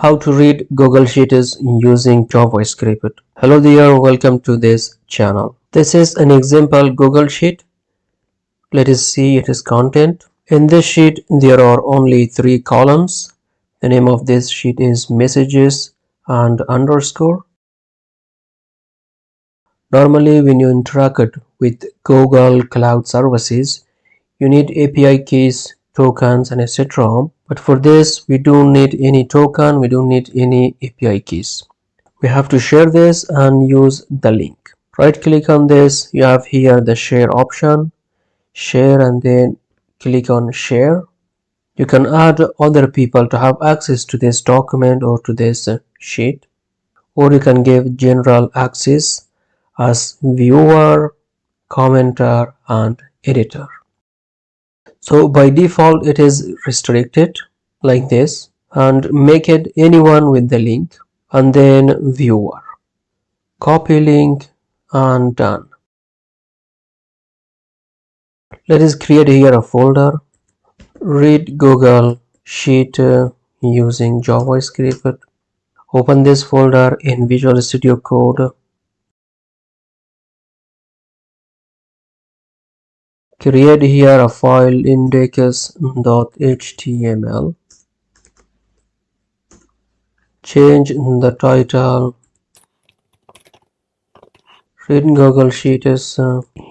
How to read Google Sheets using JavaScript. Hello there, welcome to this channel. This is an example Google Sheet. Let us see its content. In this sheet, there are only 3 columns. The name of this sheet is messages and underscore. Normally, when you interact with Google Cloud Services, you need API keys, tokens, and etc. But for this, we don't need any token, we don't need any API keys. We have to share this and use the link. Right click on this, you have here the share option, share, and then click on share. You can add other people to have access to this document or to this sheet, or you can give general access as viewer, commenter, and editor. So by default it is restricted like this, and make it anyone with the link and then viewer. Copy link and done. Let us create here a folder. Read Google Sheet using JavaScript. Open this folder in Visual Studio Code. Create here a file index.html. Change the title. Read Google Sheets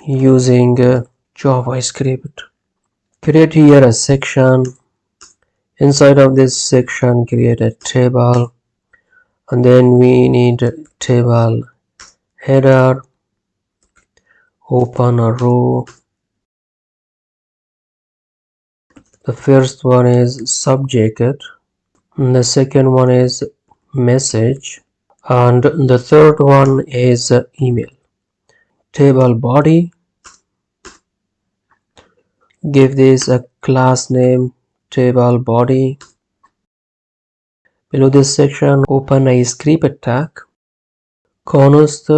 using JavaScript. Create here a section. Inside of this section, create a table, and then we need a table header. Open a row. The first one is subject, and the second one is message, and the third one is email. Table body, give this a class name table body. Below this section, open a script tag, const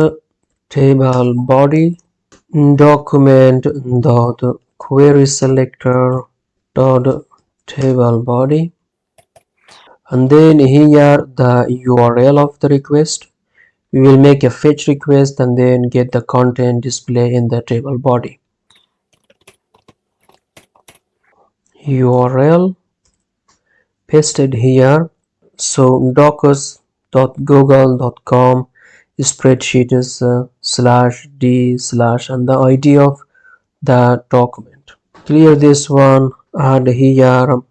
table body document dot query selector dot table body, and then here the URL of the request. We will make a fetch request and then get the content display in the table body. URL pasted here. So docs.google.com spreadsheets /d/ and the ID of the document. Clear this one. Add here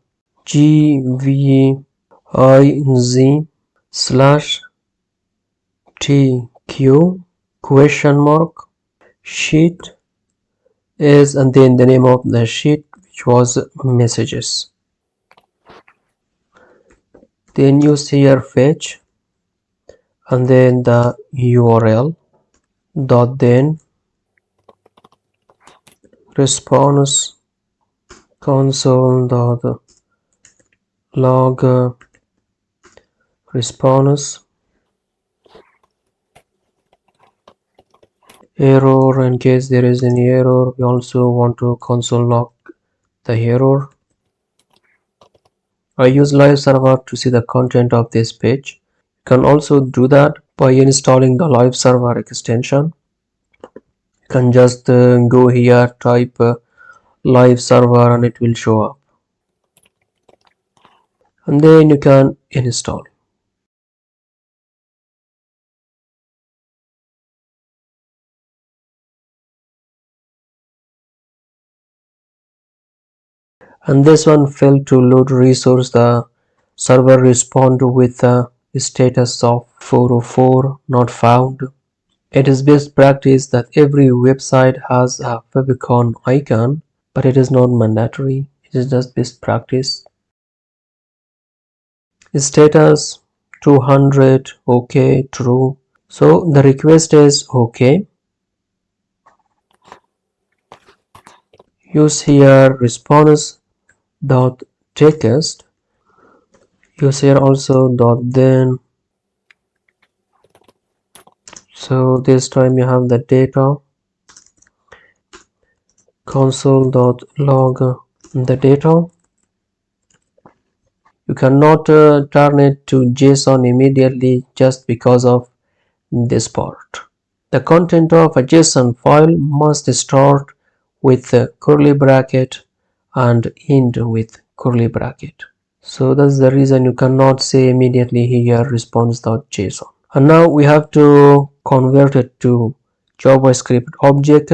gviz/tq question mark sheet is, and then the name of the sheet, which was messages. Then use here fetch and then the URL dot then response console dot log response error. In case there is any error, we also want to console log the error. I use live server to see the content of this page. You can also do that by installing the live server extension. You can just go here, type live server, and it will show up, and then you can install. And this one failed to load resource. The server responded with a status of 404 not found. It is best practice that every website has a favicon icon, but it is not mandatory. It is just best practice. Status 200 okay, true. So the request is okay. Use here response dot text. Use here also dot then. So this time you have the data. Console dot log the data. You cannot turn it to JSON immediately just because of this part. The content of a JSON file must start with a curly bracket and end with curly bracket. So that's the reason you cannot say immediately here response.json. And now we have to convert it to JavaScript object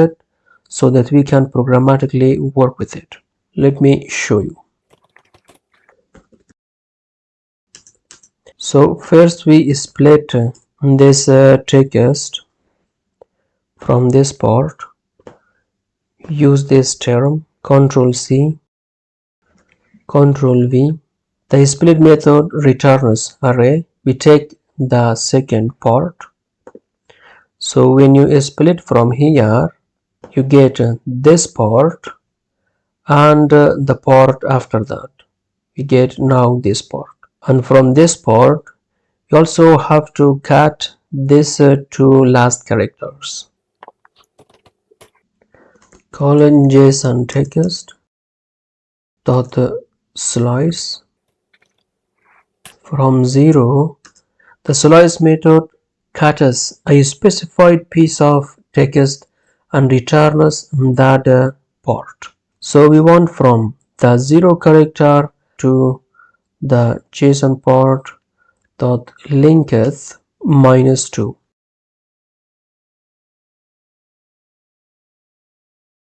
so that we can programmatically work with it. Let me show you. So first we split this text from this part. Use this term, Ctrl C, Ctrl V. The split method returns array. We take the second part. So when you split from here, you get this part and the part after that. We get now this part. And from this part, you also have to cut these two last characters. Colon JSON text dot slice. From 0, the slice method cuts a specified piece of text and returns that part. So we want from the 0 character to the JSON part dot length -2.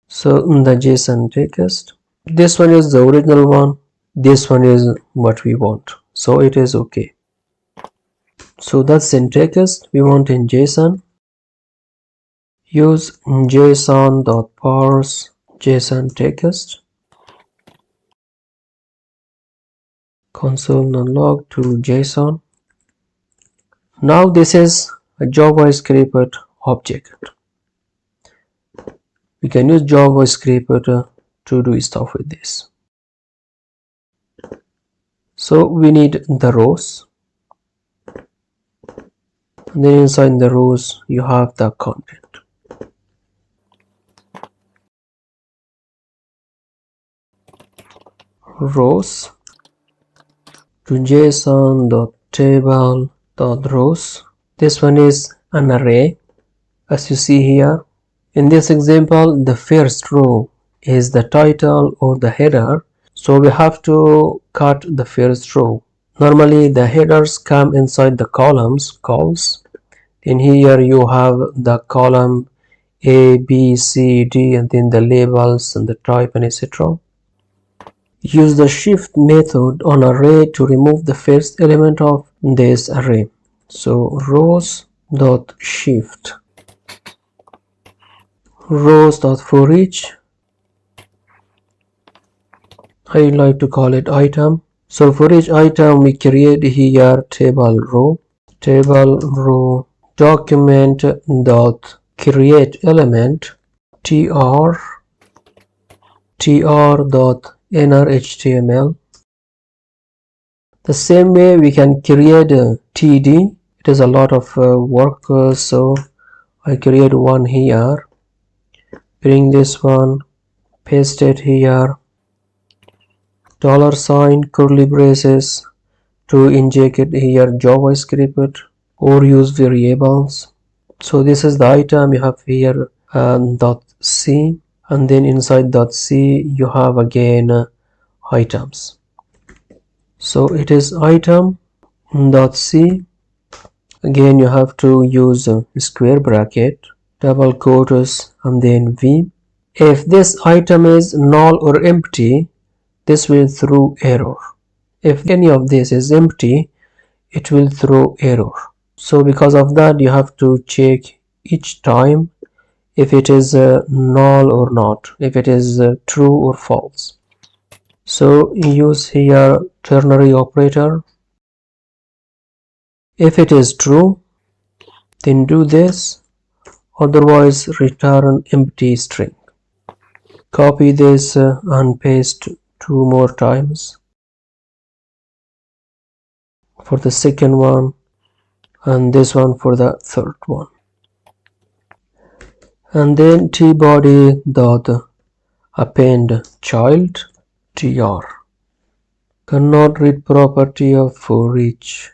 So the JSON text, this one is the original one, this one is what we want, so it is okay. So that's in text. We want in JSON. Use json.parse JSON text. Console.log to JSON. Now this is a JavaScript object. We can use JavaScript to do stuff with this. So we need the rows. And then inside the rows you have the content. Rows to json.table.rows. This one is an array, as you see here. In this example, the first row is the title or the header, so we have to cut the first row. Normally the headers come inside the columns calls. In here you have the column A, B, C, D, and then the labels and the type and etc. Use the shift method on array to remove the first element of this array. So rows.shift, rows.forEach, I like to call it item. So for each item we create here table row document dot create element tr dot inner html. The same way we can create a td. It is a lot of work, so I create one here, bring this one, paste it here, $, curly braces to inject it here JavaScript or use variables. So this is the item. You have here .c, and then inside .c you have again items. So it is item.c. Again you have to use square bracket, double quotes, and then v. If this item is null or empty, this will throw error. If any of this is empty, it will throw error. So because of that, you have to check each time if it is null or not, if it is true or false. So use here ternary operator. If it is true, then do this, otherwise return empty string. Copy this and paste 2 more times for the second one, and this one for the third one. And then tbody dot append child tr. Cannot read property of for each.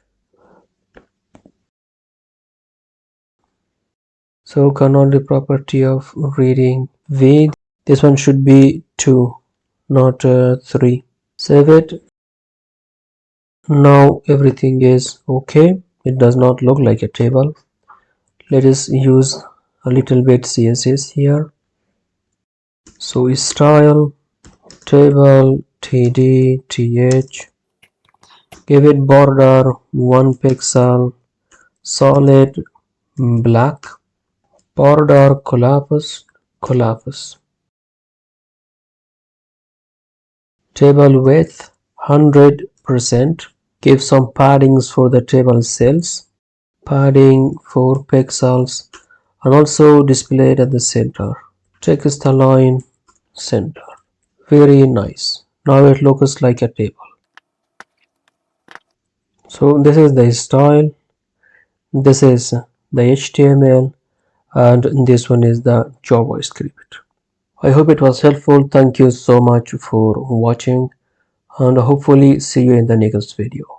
So cannot read property of reading with. This one should be 2, not 3. Save it. Now everything is okay. It does not look like a table. Let us use a little bit CSS here. So style table td th, give it border 1 pixel, solid black, border collapse, table width 100%, give some paddings for the table cells, padding 4 pixels, and also displayed at the center. Text align center. Very nice. Now it looks like a table. So this is the style, this is the HTML, and this one is the JavaScript. I hope it was helpful. Thank you so much for watching, and hopefully see you in the next video.